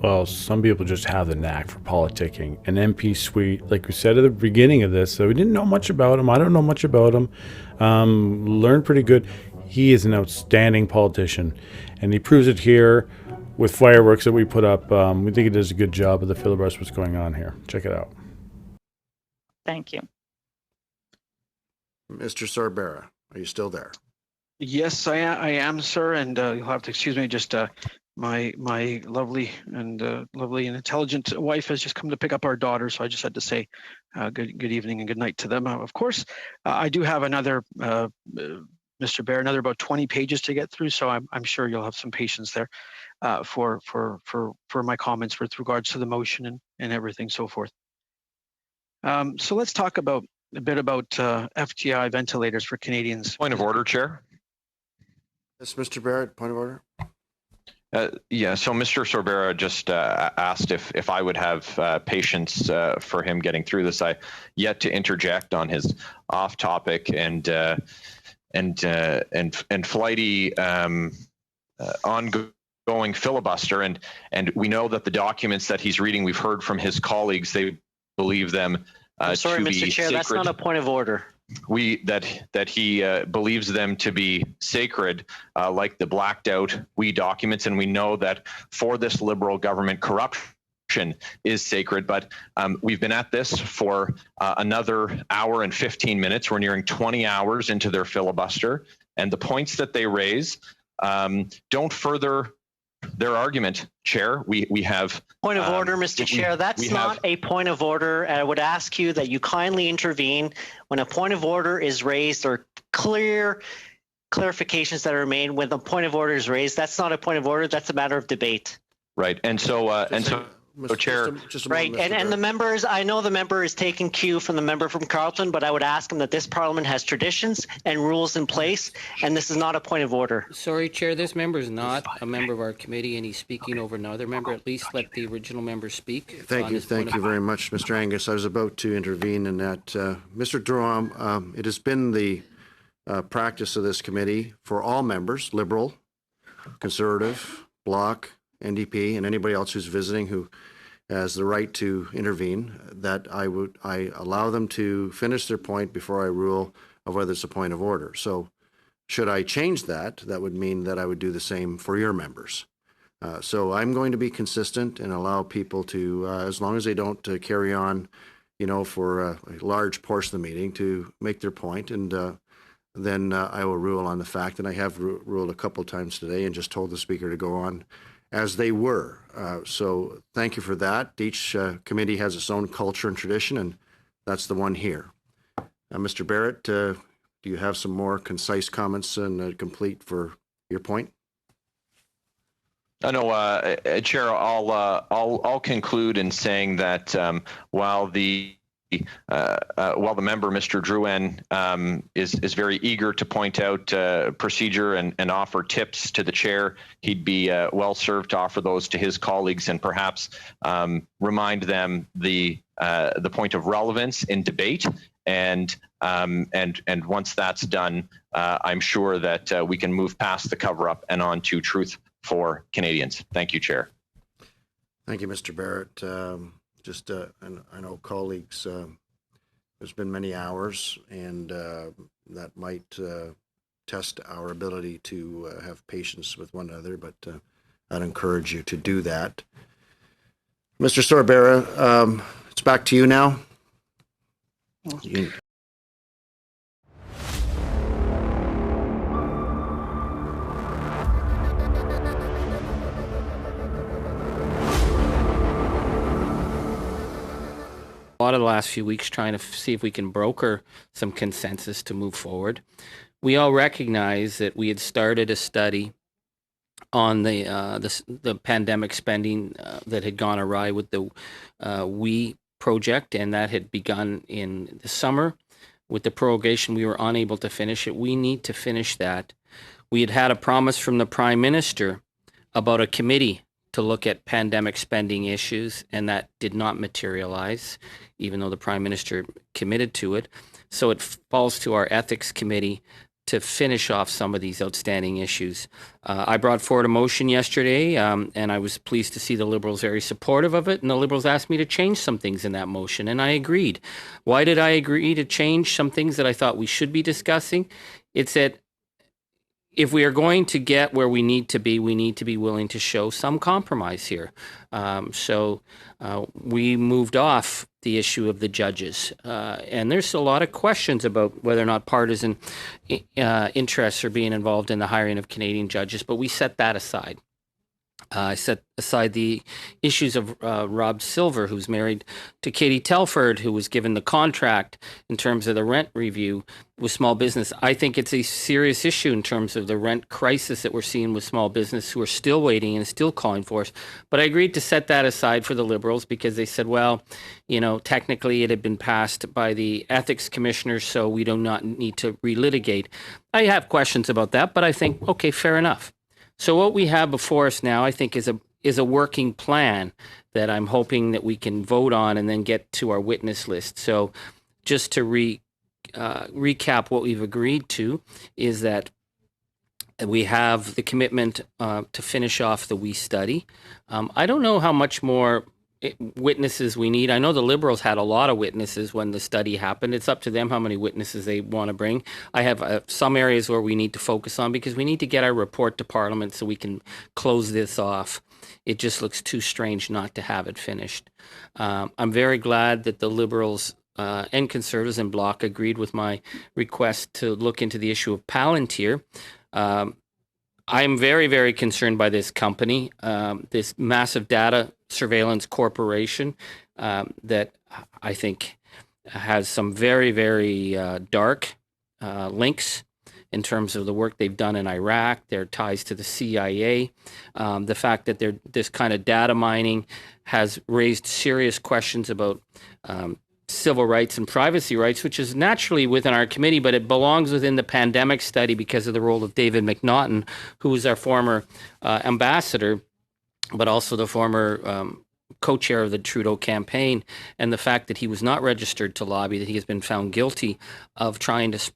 Well, some people just have the knack for politicking. An MP suite, like we said at the beginning of this, so we didn't know much about him. I don't know much about him. Learned pretty good. He is an outstanding politician, and he proves it here with fireworks that we put up. We think he does a good job of the filibuster. What's going on here? Check it out. Thank you. Mr. Sorbera, are you still there? Yes, I am, sir, and you'll have to excuse me. Just my lovely and intelligent wife has just come to pick up our daughter, so I just had to say good evening and good night to them. Of course, I do have another Mr. Bear, another about 20 pages to get through, so I'm sure you'll have some patience there for my comments with regards to the motion and everything so forth. So let's talk a bit about FGI ventilators for Canadians. Point of order, Chair. Yes, Mr. Barrett, point of order. Yeah, so Mr. Sorbera just asked if I would have patience for him getting through this. I yet to interject on his off-topic and flighty ongoing filibuster, and we know that the documents that he's reading, we've heard from his colleagues, they believe them sorry, to Mr. be Chair, sacred. that's not a point of order. That he believes them to be sacred, like the blacked out documents, and we know that for this Liberal government, corruption is sacred. But we've been at this for another hour and 15 minutes. We're nearing 20 hours into their filibuster, and the points that they raise don't further their argument, Chair. We have point of order, Mr. Chair. That's not a point of order. I would ask you that you kindly intervene when a point of order is raised or clarifications that are made. When the point of order is raised, that's not a point of order. That's a matter of debate. Right, So, Chair, right, and the members, I know the member is taking cue from the member from Carleton, but I would ask him that this Parliament has traditions and rules in place, and this is not a point of order. Sorry, Chair, this member is not a member of our committee, and he's speaking over another member. At least let the original member speak. Thank you very much, Mr. Angus. I was about to intervene in that. Mr. Durham, it has been the practice of this committee for all members, Liberal, Conservative, Bloc, NDP, and anybody else who's visiting who has the right to intervene, that I allow them to finish their point before I rule of whether it's a point of order. So should I change that, that would mean that I would do the same for your members. So I'm going to be consistent and allow people to, as long as they don't carry on, for a large portion of the meeting, to make their point, and then I will rule on the fact, and I have ruled a couple of times today and just told the speaker to go on as they were. So thank you for that. Each committee has its own culture and tradition, and that's the one here. Mr. Barrett, do you have some more concise comments and complete for your point? No, Chair, I'll conclude in saying that while the member, Mr. Drouin, is very eager to point out procedure and offer tips to the chair, he'd be well served to offer those to his colleagues and perhaps remind them the point of relevance in debate. And once that's done, I'm sure that we can move past the cover-up and on to truth for Canadians. Thank you, Chair. Thank you, Mr. Barrett. And I know colleagues, there's been many hours, and that might test our ability to have patience with one another, but I'd encourage you to do that. Mr. Sorbera, it's back to you now. A lot of the last few weeks trying to see if we can broker some consensus to move forward. We all recognize that we had started a study on the pandemic spending that had gone awry with the WE project, and that had begun in the summer. With the prorogation, we were unable to finish it. We need to finish that. We had a promise from the Prime Minister about a committee to look at pandemic spending issues, and that did not materialize, even though the Prime Minister committed to it. So it falls to our Ethics Committee to finish off some of these outstanding issues. I brought forward a motion yesterday, and I was pleased to see the Liberals very supportive of it, and the Liberals asked me to change some things in that motion, and I agreed. Why did I agree to change some things that I thought we should be discussing? It's that if we are going to get where we need to be willing to show some compromise here. So we moved off the issue of the judges. And there's a lot of questions about whether or not partisan interests are being involved in the hiring of Canadian judges, but we set that aside. I set aside the issues of Rob Silver, who's married to Katie Telford, who was given the contract in terms of the rent review with small business. I think it's a serious issue in terms of the rent crisis that we're seeing with small business who are still waiting and still calling for us. But I agreed to set that aside for the Liberals because they said, well, you know, technically it had been passed by the ethics commissioners, so we do not need to relitigate. I have questions about that, but I think, okay, fair enough. So what we have before us now, I think, is a working plan that I'm hoping that we can vote on and then get to our witness list. So just to recap what we've agreed to is that we have the commitment to finish off the WE study. I don't know how much more witnesses we need. I know the Liberals had a lot of witnesses when the study happened. It's up to them how many witnesses they want to bring. I have some areas where we need to focus on because we need to get our report to Parliament so we can close this off. It just looks too strange not to have it finished. I'm very glad that the Liberals and Conservatives and Bloc agreed with my request to look into the issue of Palantir. I'm very, very concerned by this company, this massive data surveillance corporation that I think has some very, very dark links in terms of the work they've done in Iraq, their ties to the CIA, the fact that this kind of data mining has raised serious questions about civil rights and privacy rights, which is naturally within our committee, but it belongs within the pandemic study because of the role of David McNaughton, who was our former ambassador, but also the former co-chair of the Trudeau campaign, and the fact that he was not registered to lobby, that he has been found guilty of trying to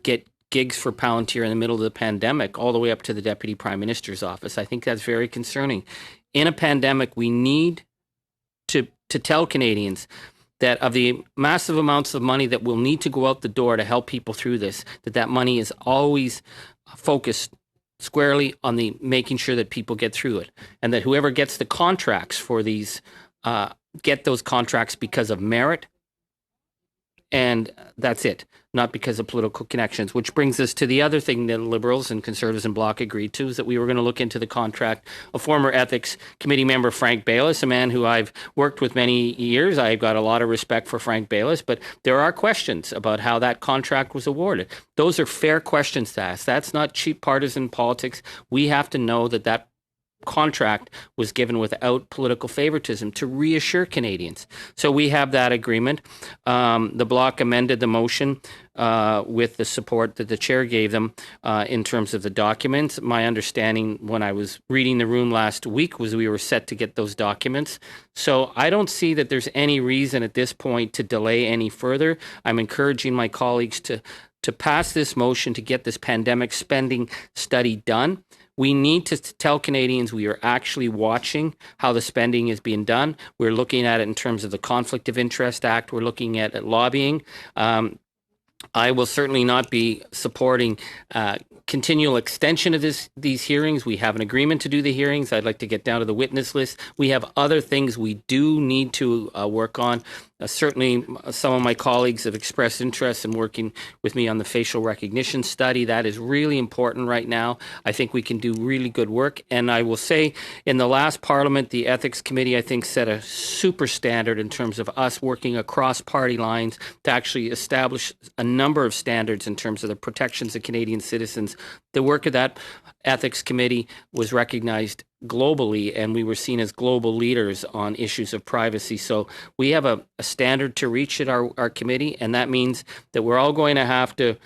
get gigs for Palantir in the middle of the pandemic, all the way up to the Deputy Prime Minister's office. I think that's very concerning. In a pandemic, we need to tell Canadians that of the massive amounts of money that will need to go out the door to help people through this, that money is always focused squarely on the making sure that people get through it, and that whoever gets the contracts for these get those contracts because of merit, and that's it, not because of political connections. Which brings us to the other thing that Liberals and Conservatives and Bloc agreed to, is that we were going to look into the contract of former Ethics Committee member Frank Bayliss, a man who I've worked with many years. I've got a lot of respect for Frank Bayliss, but there are questions about how that contract was awarded. Those are fair questions to ask. That's not cheap partisan politics. We have to know that contract was given without political favoritism to reassure Canadians. So we have that agreement. The Bloc amended the motion with the support that the chair gave them in terms of the documents. My understanding when I was reading the room last week was we were set to get those documents. So I don't see that there's any reason at this point to delay any further. I'm encouraging my colleagues to pass this motion to get this pandemic spending study done. We need to tell Canadians we are actually watching how the spending is being done. We're looking at it in terms of the Conflict of Interest Act. We're looking at lobbying. I will certainly not be supporting continual extension of these hearings. We have an agreement to do the hearings. I'd like to get down to the witness list. We have other things we do need to work on. Certainly, some of my colleagues have expressed interest in working with me on the facial recognition study. That is really important right now. I think we can do really good work. And I will say, in the last Parliament, the Ethics Committee, I think, set a super standard in terms of us working across party lines to actually establish a number of standards in terms of the protections of Canadian citizens. The work of that Ethics Committee was recognized globally, and we were seen as global leaders on issues of privacy. So we have a standard to reach at our committee, and that means that we're all going to have to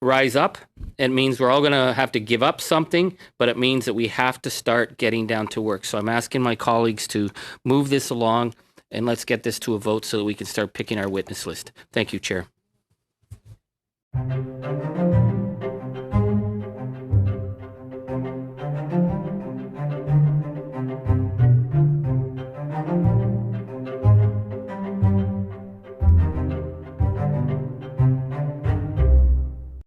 rise up. It means we're all going to have to give up something, but it means that we have to start getting down to work. So I'm asking my colleagues to move this along, and let's get this to a vote so that we can start picking our witness list. Thank you, Chair. you.